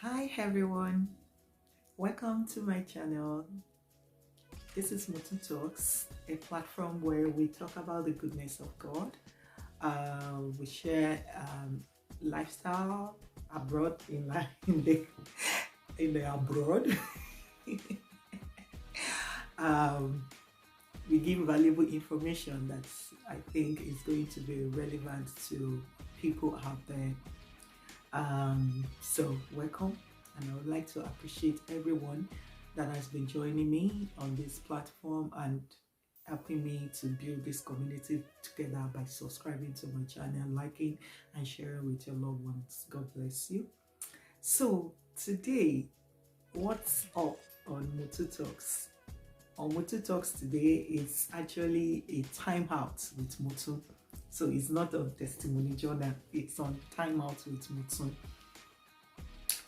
Hi everyone, welcome to my channel. This is Motun Talks, a platform where we talk about the goodness of God. We share lifestyle abroad in the abroad. We give valuable information that I think is going to be relevant to people out there. So welcome, and I would like to appreciate everyone that has been joining me on this platform and helping me to build this community together by subscribing to my channel, liking and sharing with your loved ones. God bless you. So today, what's up on Motun Talks? On Motun Talks today is actually a time out with Motun. So it's not a testimony journal, it's on time out with Motun.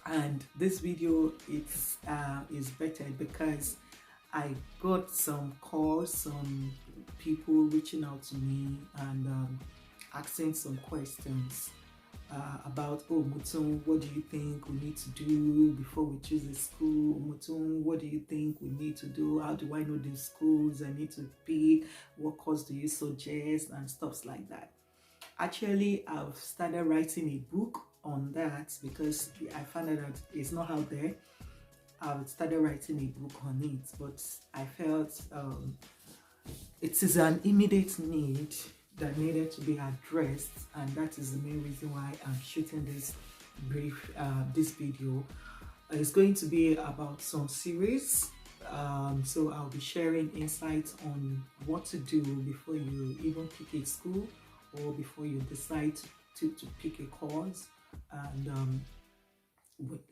And this video is better because I got some calls, some people reaching out to me and asking some questions about, oh Motun, what do you think we need to do before we choose a school? Motun, what do you think we need to do? How do I know the schools I need to pick? What course do you suggest? And stuff like that. Actually, I've started writing a book on that because I found out that it's not out there. I've started writing a book on it, but I felt it is an immediate need that needed to be addressed, and that is the main reason why I'm shooting this this video. It's going to be about some series, so I'll be sharing insights on what to do before you even pick a school or before you decide to pick a course, and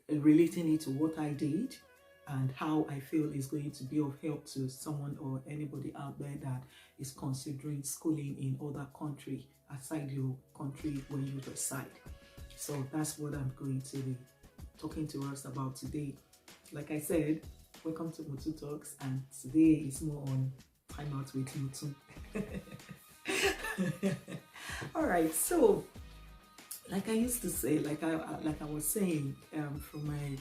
relating it to what I did and how I feel is going to be of help to someone or anybody out there that is considering schooling in other country outside your country where you reside. So that's what I'm going to be talking to us about today. Like I said, welcome to Motun Talks, and today is more on time out with Motun. All right, so like I used to say, like I was saying from my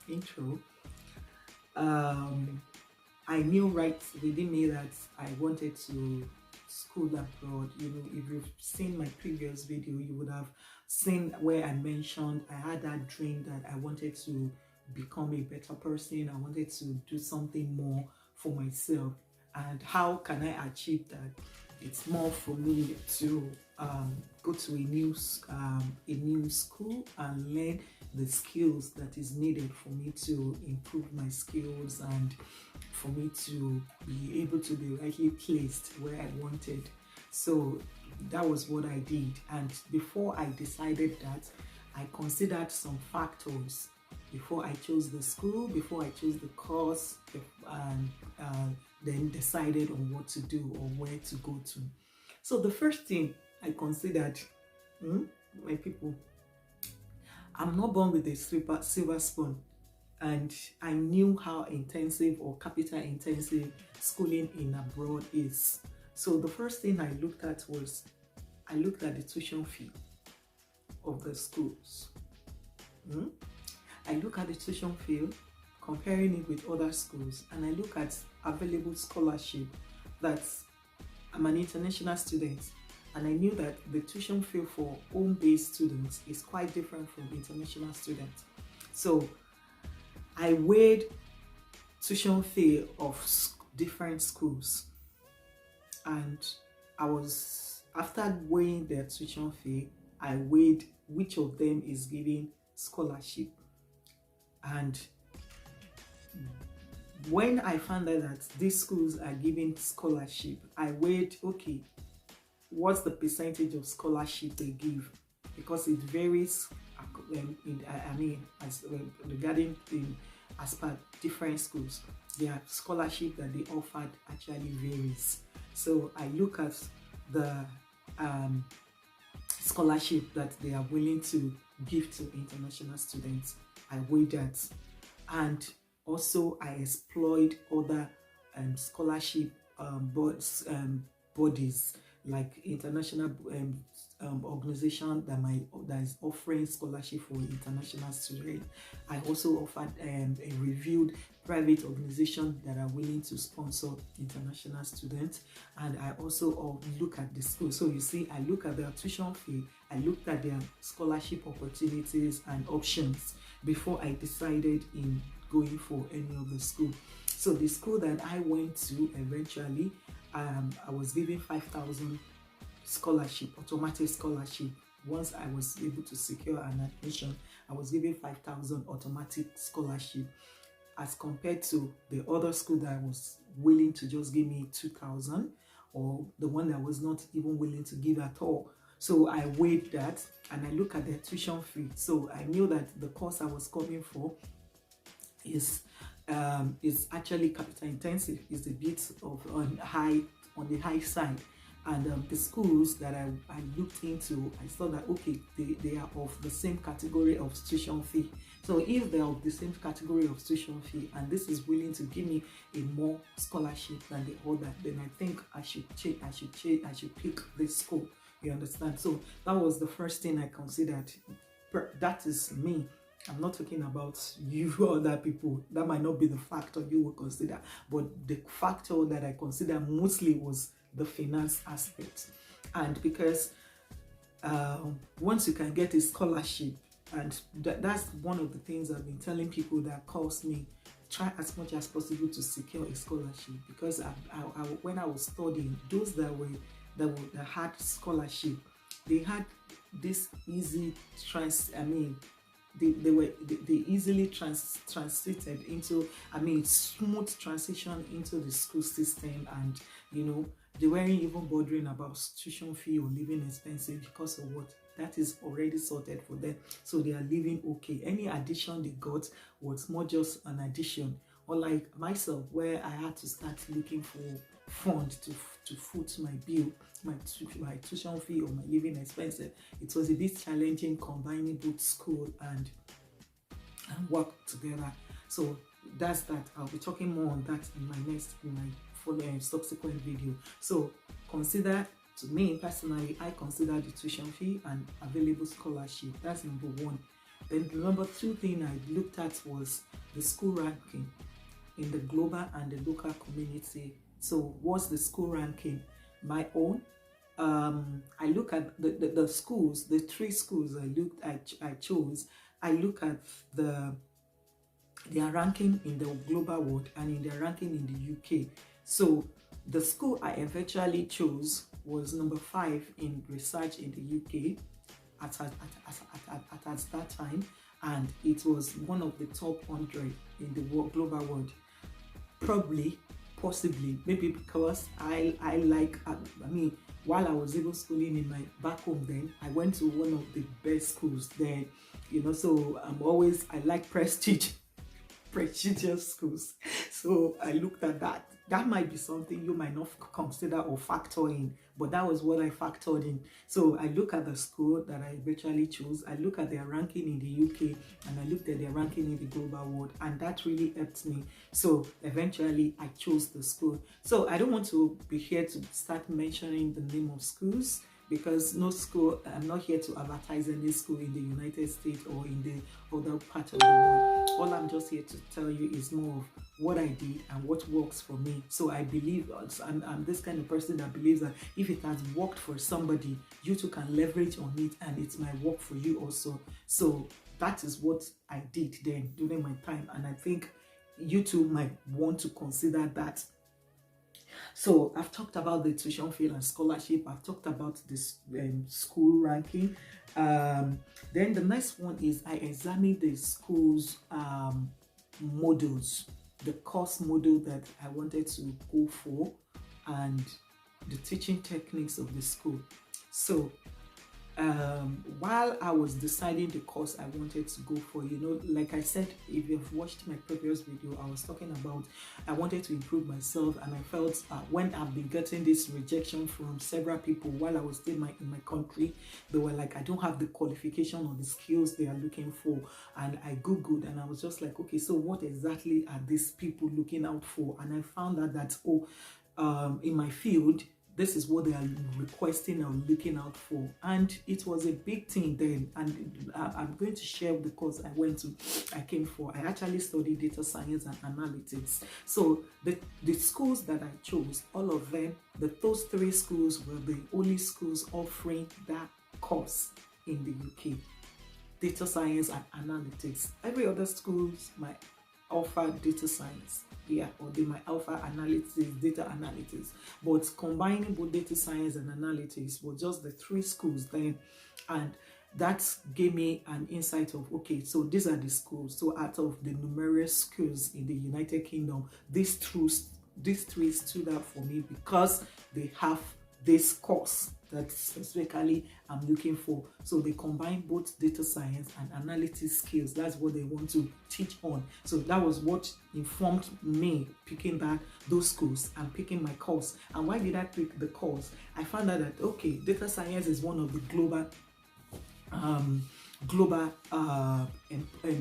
intro, I knew right within me that I wanted to school abroad. You know, if you've seen my previous video, you would have seen where I mentioned I had that dream that I wanted to become a better person. I wanted to do something more for myself. And how can I achieve that? It's more for me to go to a new school and learn the skills that is needed for me to improve my skills and for me to be able to be rightly placed where I wanted. So that was what I did. And before I decided that, I considered some factors before I chose the school, before I chose the course, and then decided on what to do or where to go to. So the first thing I considered, my people, I'm not born with a silver spoon, and I knew how intensive or capital intensive schooling in abroad is. So the first thing I looked at was, I looked at the tuition fee of the schools. I look at the tuition fee, comparing it with other schools, and I look at available scholarship. That's, I'm an international student, and I knew that the tuition fee for home-based students is quite different from international students. So I weighed tuition fee of different schools, and after weighing their tuition fee, I weighed which of them is giving scholarship. And when I found out that these schools are giving scholarship, I weighed, okay, what's the percentage of scholarship they give? Because it varies, regarding as per different schools, their scholarship that they offered actually varies. So I look at the scholarship that they are willing to give to international students. I weigh that, and also I explored other scholarship bodies like international organization that is offering scholarship for international students. I also offered a reviewed private organization that are willing to sponsor international students, and I also look at the school. So you see, I look at their tuition fee, I looked at their scholarship opportunities and options before I decided in going for any of the school. So the school that I went to eventually, I was given 5,000 scholarship, automatic scholarship. Once I was able to secure an admission, I was given 5,000 automatic scholarship, as compared to the other school that was willing to just give me 2,000, or the one that was not even willing to give at all. So I weighed that and I look at their tuition fee. So I knew that the course I was coming for is actually capital intensive, is a bit of on the high side. And the schools that I looked into, I saw that okay, they are of the same category of tuition fee. So if they're of the same category of tuition fee and this is willing to give me a more scholarship than the other, then I think I should pick this school. You understand? So that was the first thing I considered. That is me. I'm not talking about you or other people. That might not be the factor you will consider, but the factor that I consider mostly was the finance aspect. And because once you can get a scholarship, and that's one of the things I've been telling people that calls me, try as much as possible to secure a scholarship, because when I was studying, those that had scholarship, they had this easy they easily transited into, smooth transition into the school system, and they weren't even bothering about tuition fee or living expenses, because of what? That is already sorted for them. So they are living okay. Any addition they got was more just an addition. Unlike myself, where I had to start looking for funds to foot my bill, my tuition fee or my living expenses. It was a bit challenging combining both school and work together. So that's that. I'll be talking more on that in my following subsequent video. So consider, to me personally, I consider the tuition fee and available scholarship. That's number one. Then the number two thing I looked at was the school ranking in the global and the local community. So what's the school ranking? My own. I look at the schools, the three schools I chose. I look at their ranking in the global world and in their ranking in the UK. So the school I eventually chose was number 5 in research in the UK at that time, and it was one of the top 100 in the global world. Possibly, maybe because I while I was even schooling in my back home, then I went to one of the best schools there, so I like prestigious schools. So I looked at that. That might be something you might not consider or factor in, but that was what I factored in. So I look at the school that I eventually chose, I look at their ranking in the UK, and I looked at their ranking in the global world, and that really helped me. So eventually I chose the school. So I don't want to be here to start mentioning the name of schools, because no school, I'm not here to advertise any school in the United States or in the other part of the world. All I'm just here to tell you is more of what I did and what works for me. So I believe, I'm this kind of person that believes that if it has worked for somebody, you too can leverage on it, and it might work for you also. So that is what I did then during my time, and I think you too might want to consider that. So I've talked about the tuition fee and scholarship. I've talked about this school ranking. Then the next one is I examined the school's modules, the course module that I wanted to go for, and the teaching techniques of the school. So while I was deciding the course I wanted to go for, like I said, if you've watched my previous video, I was talking about I wanted to improve myself, and I felt when I've been getting this rejection from several people while I was still in my country, they were like, I don't have the qualification or the skills they are looking for. And I googled, and I was just like, okay, so what exactly are these people looking out for? And I found out that in my field, this is what they are requesting or looking out for. And it was a big thing then. And I'm going to share the course I came for. I actually studied data science and analytics. So the schools that I chose, all of them, those three schools were the only schools offering that course in the UK. Data science and analytics. Every other schools might offer data science, or they might offer analytics, data analytics, but combining both data science and analytics was just the three schools then. And that gave me an insight of, okay, so these are the schools. So out of the numerous schools in the United Kingdom, these three stood out for me because they have this course that specifically I'm looking for. So they combine both data science and analytics skills. That's what they want to teach on. So that was what informed me picking those schools and picking my course. And why did I pick the course? I found out that, okay, data science is one of the global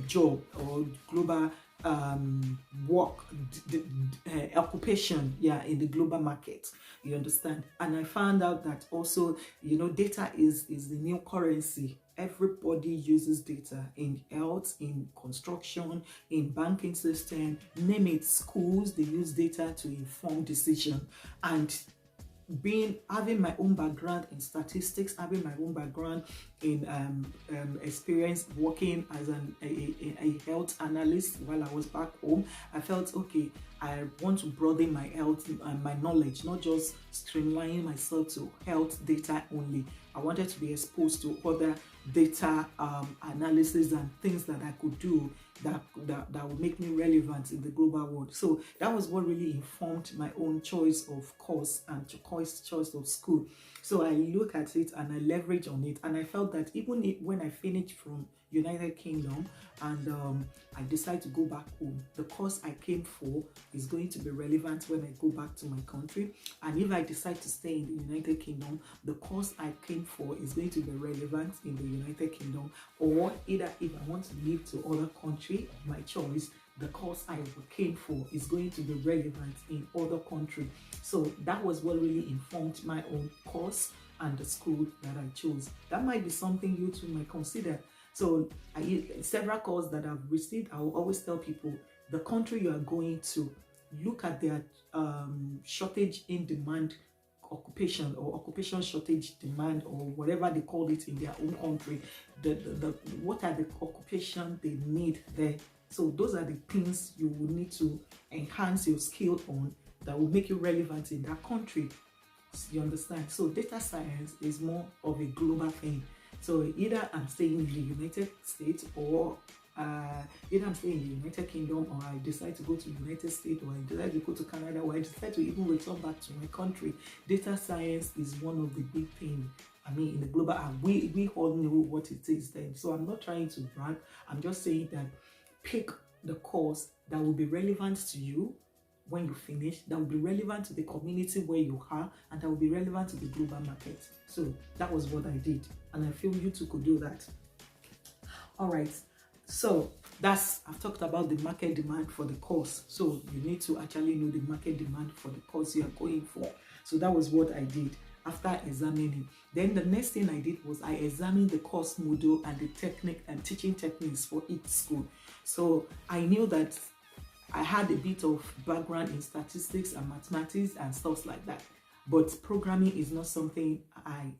job or global work occupation in the global market, you understand. And I found out that also, data is the new currency. Everybody uses data in health, in construction, in banking system, name it. Schools, they use data to inform decision. And having my own background in statistics, having my own background in experience working as a health analyst while I was back home, I felt, okay, I want to broaden my health my knowledge, not just streamlining myself to health data only. I wanted to be exposed to other data analysis and things that I could do that would make me relevant in the global world. So that was what really informed my own choice of course and choice of school. So I look at it and I leverage on it, and I felt that even when I finished from United Kingdom and I decide to go back home, the course I came for is going to be relevant when I go back to my country. And if I decide to stay in the United Kingdom, the course I came for is going to be relevant in the United Kingdom. Or either if I want to move to other country of my choice, the course I came for is going to be relevant in other country. So that was what really informed my own course and the school that I chose. That might be something you too might consider. So several calls that I've received, I will always tell people, the country you are going to, look at their shortage in demand occupation or occupation shortage demand or whatever they call it in their own country. What are the occupation they need there? So those are the things you will need to enhance your skill on that will make you relevant in that country. You understand? So data science is more of a global thing. So either I'm staying in the United States or either I'm staying in the United Kingdom, or I decide to go to the United States, or I decide to go to Canada, or I decide to even return back to my country. Data science is one of the big things. I mean, in the global, and we all know what it is then. So I'm not trying to brag. I'm just saying that pick the course that will be relevant to you when you finish, that will be relevant to the community where you are, and that will be relevant to the global market. So that was what I did, and I feel you too could do that. All right, so I've talked about the market demand for the course. So you need to actually know the market demand for the course you are going for. So that was what I did after examining. Then the next thing I did was I examined the course module and the technique and teaching techniques for each school. So I knew that I had a bit of background in statistics and mathematics and stuff like that, but programming is not something I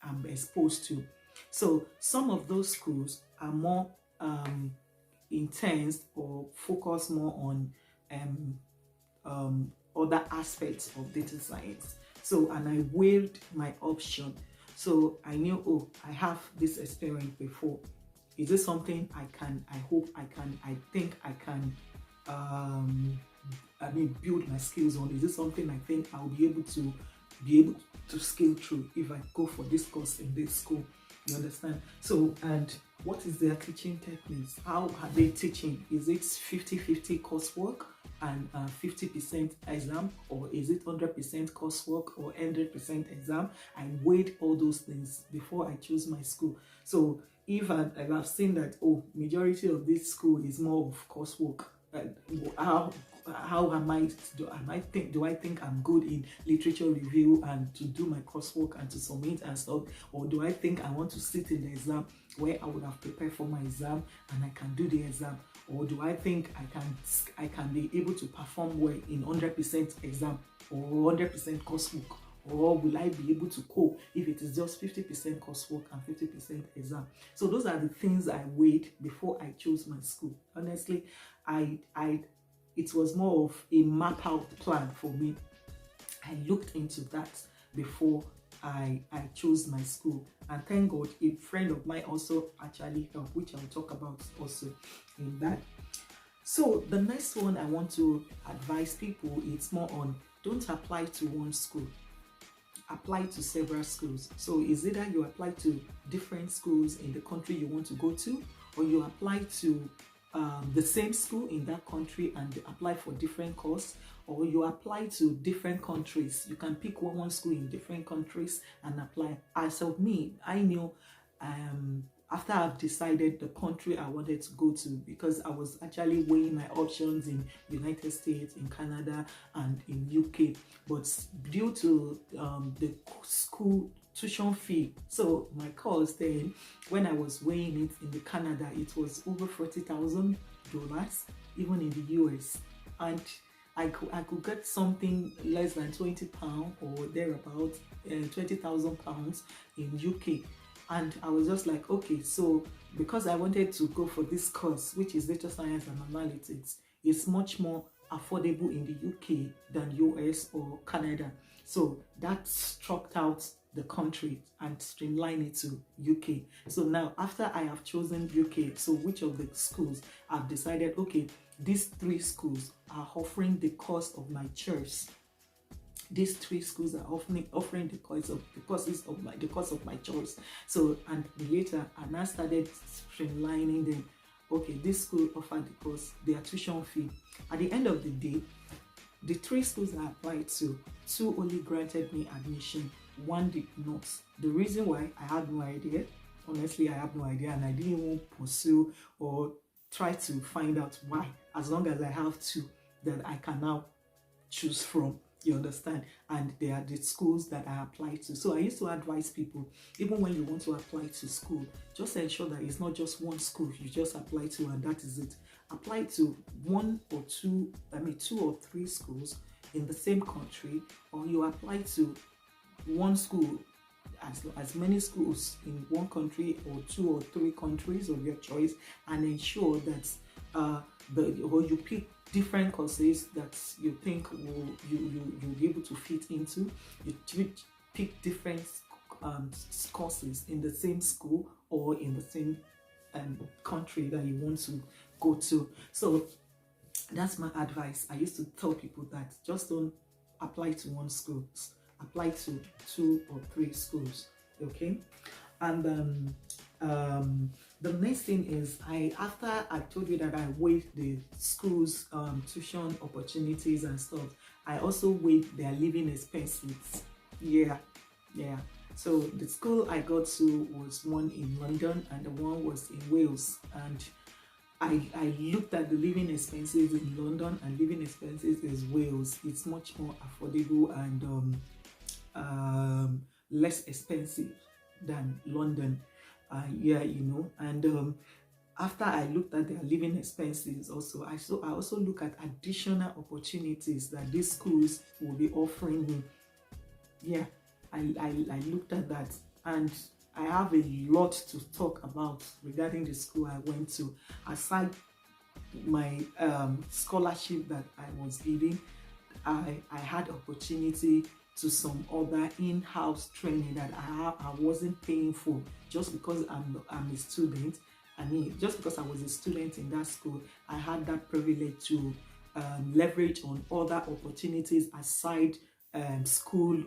am exposed to. So some of those schools are more intense or focus more on other aspects of data science. So, and I weighed my option. So I knew, oh, I have this experience before. Is this something I think I can build my skills on? Is this something I think I'll be able to scale through if I go for this course in this school? You understand? So, and what is their teaching techniques? How are they teaching? Is it 50-50 coursework and 50% exam, or is it 100% coursework or 100% exam? I weighed all those things before I choose my school. So if I've seen that, oh, majority of this school is more of coursework, how am I, do I think I'm good in literature review and to do my coursework and to submit and stuff, or do I think I want to sit in the exam where I would have prepared for my exam and I can do the exam, or do I think I can be able to perform well in 100% exam or 100% coursework, or will I be able to cope if it is just 50% coursework and 50% exam? So those are the things I weighed before I chose my school. Honestly, it was more of a map out plan for me. I looked into that before I chose my school, and thank God a friend of mine also actually helped, which I'll talk about also in that. So the next one I want to advise people, it's more on, don't apply to one school, apply to several schools. So is either you apply to different schools in the country you want to go to, or you apply to the same school in that country and apply for different course, or you apply to different countries. You can pick one school in different countries and apply. As of me, I knew after I've decided the country I wanted to go to, because I was actually weighing my options in United States, in Canada, and in UK. But due to the school tuition fee, so my course then, when I was weighing it in the Canada, it was over $40,000, even in the US, and I could get something less than £20 or thereabout, £20,000 in UK. And I was just like, okay, so because I wanted to go for this course, which is data science and analytics, it's much more affordable in the UK than US or Canada. So that struck out the country and streamlined it to UK. So now after I have chosen UK, so which of the schools, I've decided, okay, these 3 schools are offering the course of my choice. These 3 schools are offering the course of my choice. So, and later I now started streamlining them. Okay, this school offered the course, their tuition fee. At the end of the day, the 3 schools I applied to, 2 only granted me admission, 1 did not. The reason why, I had no idea. Honestly, I have no idea, and I didn't even pursue or try to find out why, as long as I have 2 that I can now choose from. You understand? And they are the schools that I apply to. So I used to advise people, even when you want to apply to school, just ensure that it's not just one school you just apply to and that is it. Apply to 1 or 2, 2 or 3 schools in the same country, or you apply to one school, as many schools in one country, or 2 or 3 countries of your choice, and ensure that or you pick different courses that you think you'll be able to fit into. You pick different courses in the same school or in the same country that you want to go to. So that's my advice. I used to tell people that just don't apply to one school, apply to 2 or 3 schools. Okay. And the next thing is, after I told you that I weighed the school's tuition opportunities and stuff, I also weighed their living expenses. Yeah. So the school I got to was one in London and the one was in Wales, and I looked at the living expenses in London and living expenses in Wales. It's much more affordable and less expensive than London. And after I looked at their living expenses also, I also look at additional opportunities that these schools will be offering me. Yeah, I looked at that, and I have a lot to talk about regarding the school I went to. Aside my scholarship that I was given, I had opportunity to some other in-house training that I wasn't paying for, just because I'm a student. Just because I was a student in that school, I had that privilege to leverage on other opportunities aside school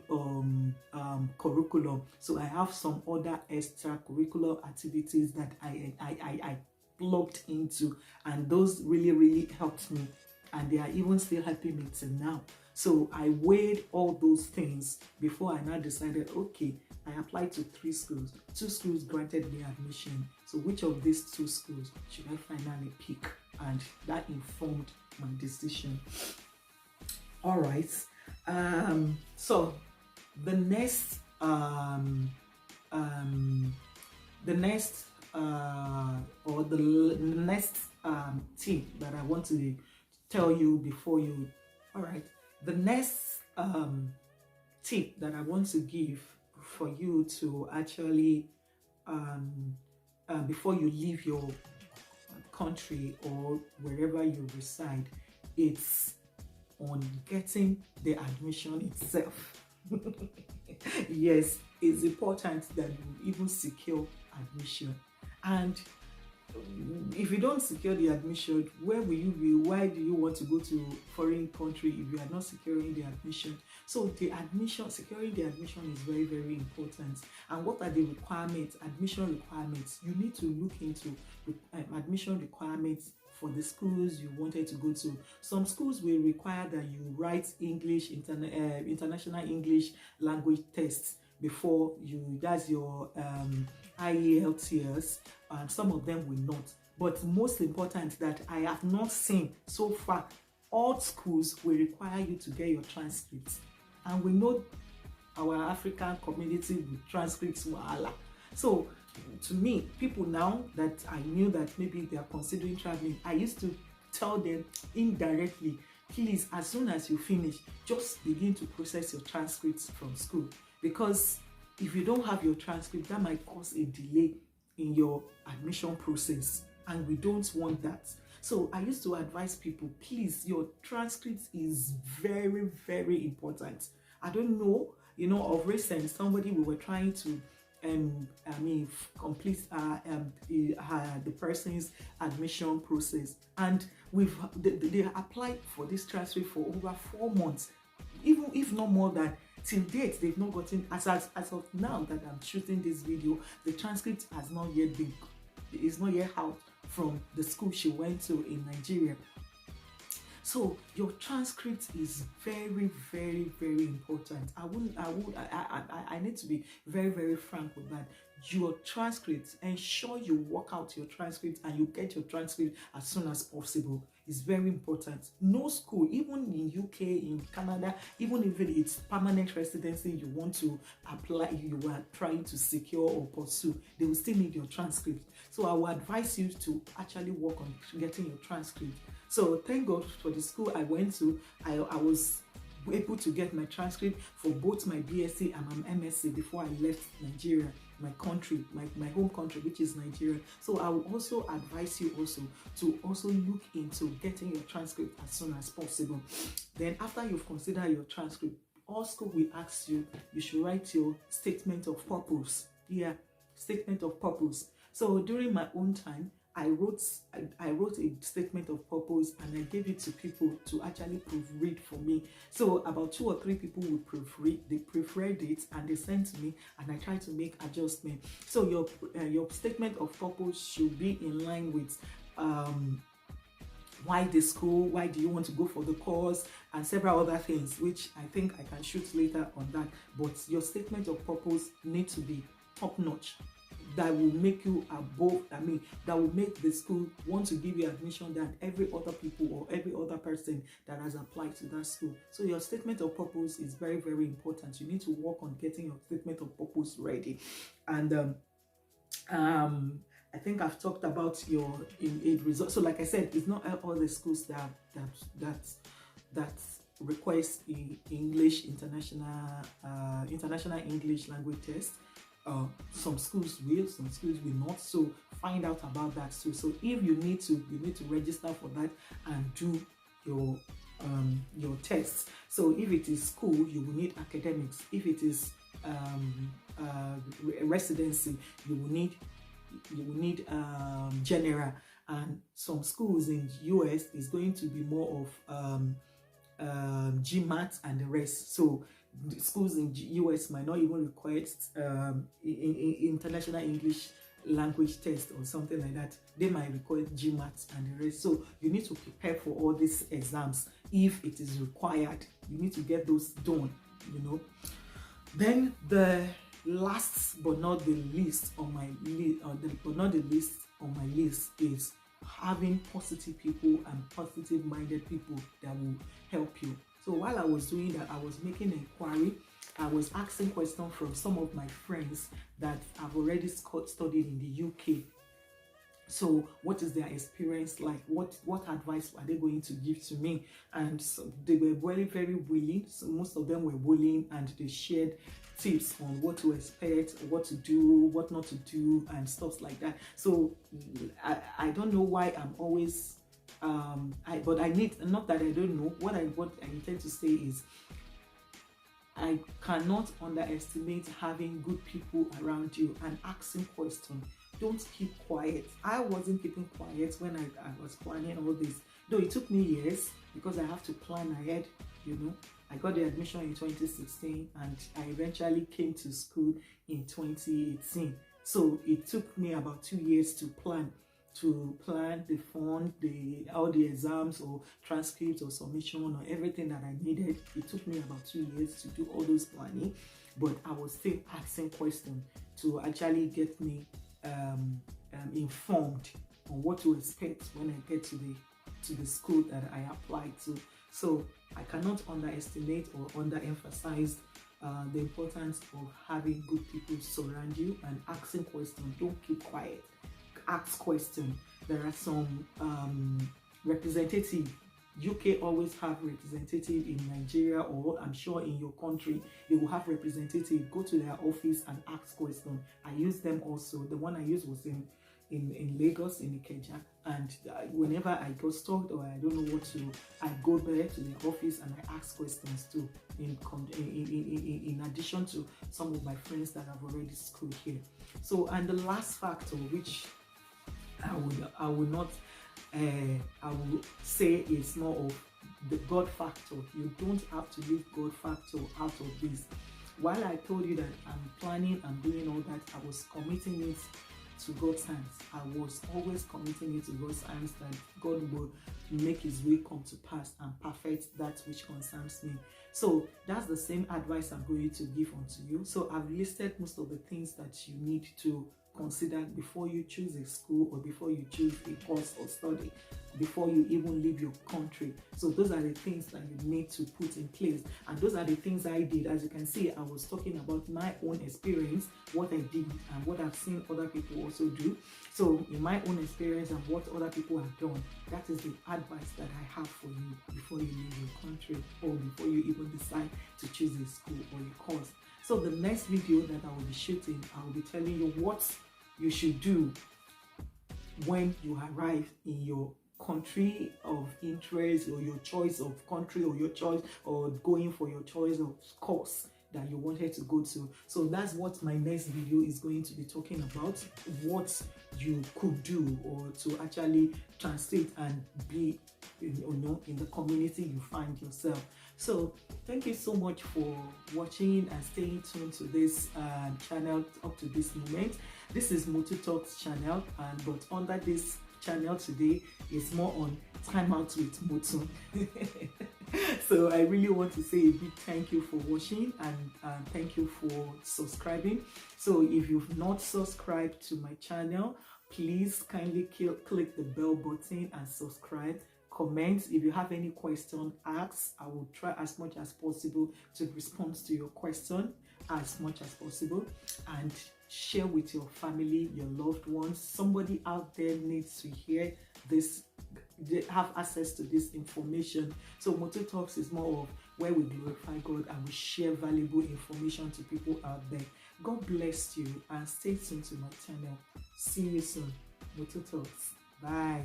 curriculum. So I have some other extracurricular activities that I plugged into, and those really helped me, and they are even still helping me till now. So I weighed all those things before I now decided, okay, I applied to 3 schools. 2 schools granted me admission. So which of these 2 schools should I finally pick and that informed my decision. All right. So the next the next or the next tip that I want to tell you before you, all right, the next tip that I want to give for you to actually before you leave your country or wherever you reside, it's on getting the admission itself. Yes, it's important that you even secure admission. And if you don't secure the admission, where will you be? Why do you want to go to foreign country if you are not securing the admission? So the admission, securing the admission is very, very important. And what are the requirements, admission requirements? You need to look into admission requirements for the schools you wanted to go to. Some schools will require that you write English, international English language tests before you, that's your IELTS, and some of them will not. But most important that I have not seen so far, all schools will require you to get your transcripts. And we know our African community with transcripts wahala. So to me, people now that I knew that maybe they are considering traveling, I used to tell them indirectly, please, as soon as you finish, just begin to process your transcripts from school. Because if you don't have your transcript, that might cause a delay in your admission process, and we don't want that. So I used to advise people, please, your transcript is very, very important. I don't know, of recent, somebody we were trying to complete the person's admission process, and they applied for this transcript for over 4 months, even if not more than. Till date, they've not gotten, as of now that I'm shooting this video, the transcript has not yet been, is not yet out from the school she went to in Nigeria. So your transcript is very, very, very important. I need to be very, very frank with that. Your transcript, ensure you work out your transcript and you get your transcript as soon as possible. It's very important. No school, even in UK, in Canada, even if it's permanent residency you want to apply, you are trying to secure or pursue, they will still need your transcript. So I will advise you to actually work on getting your transcript. So thank God for the school I went to. I was able to get my transcript for both my BSc and my MSc before I left Nigeria, my country, my home country, which is Nigeria. So I will also advise you also to also look into getting your transcript as soon as possible. Then after you've considered your transcript, all school will ask you, you should write your statement of purpose. Yeah, statement of purpose. So during my own time, I wrote a statement of purpose and I gave it to people to actually proofread for me. So about 2 or 3 people would proofread, they proofread it and they sent to me, and I try to make adjustment. So your statement of purpose should be in line with why the school, why do you want to go for the course, and several other things, which I think I can shoot later on that. But your statement of purpose needs to be top notch. That will make you above, that will make the school want to give you admission than every other people or every other person that has applied to that school. So your statement of purpose is very, very important. You need to work on getting your statement of purpose ready. And I think I've talked about your result. So like I said, it's not all the schools that request English international English language test. Some schools will, some schools will not. So find out about that too. So if you need to register for that and do your tests. So if it is school, you will need academics. If it is residency, you will need general. And some schools in US is going to be more of GMAT and the rest. So the schools in US might not even require international English language test or something like that. They might require GMAT and the rest. So you need to prepare for all these exams if it is required. You need to get those done, Then the last but not the least on my list is having positive people and positive minded people that will help you. So while I was doing that, I was making inquiry. I was asking questions from some of my friends that have already studied in the UK. So what is their experience like? What advice are they going to give to me? And so they were very, very willing. So most of them were willing, and they shared tips on what to expect, what to do, what not to do, and stuff like that. So I don't know why I'm always but I need, not that I don't know, what I intend to say is I cannot underestimate having good people around you and asking questions. Don't keep quiet. I wasn't keeping quiet when I was planning all this. Though it took me years because I have to plan ahead, you know. I got the admission in 2016 and I eventually came to school in 2018. So it took me about 2 years to plan the fund, all the exams or transcripts or submission or everything that I needed. It took me about 2 years to do all those planning, but I was still asking questions to actually get me informed on what to expect when I get to the school that I applied to. So I cannot underestimate or underemphasize the importance of having good people surround you and asking questions. Don't keep quiet. Ask questions. There are some representative. UK always have representative in Nigeria, or I'm sure in your country they will have representative. Go to their office and ask questions. I use them also. The one I used was in Lagos, in Ikeja, and whenever I got stuck or I don't know what to, I go there to the office and I ask questions too. In addition to some of my friends that have already schooled here. So, and the last factor, which I will say is more of the God factor. You don't have to use God factor out of this. While I told you that I'm planning and doing all that, I was committing it to God's hands. I was always committing it to God's hands, that God will make his way come to pass and perfect that which concerns me. So that's the same advice I'm going to give unto you. So I've listed most of the things that you need to consider before you choose a school or before you choose a course or study, before you even leave your country. So those are the things that you need to put in place, and those are the things I did. As you can see, I was talking about my own experience, what I did and what I've seen other people also do. So in my own experience and what other people have done, that is the advice that I have for you before you leave your country or before you even decide to choose a school or a course. So the next video that I will be shooting, I will be telling you what you should do when you arrive in your country of interest, or your choice of country, or your choice, or going for your choice of course that you wanted to go to. So that's what my next video is going to be talking about, what you could do or to actually translate and be in the community you find yourself. So thank you so much for watching and staying tuned to this channel up to this moment. This is Motun Talks channel, but under this channel today is more on time out with Motun. So I really want to say a big thank you for watching, and thank you for subscribing. So if you've not subscribed to my channel, please kindly click the bell button and subscribe. Comment. If you have any question, ask. I will try as much as possible to respond to your question as much as possible, and share with your family, your loved ones. Somebody out there needs to hear this, they have access to this information. So Motun Talks is more of where we glorify God and we share valuable information to people out there. God bless you and stay tuned to my channel. See you soon. Motun Talks. Bye.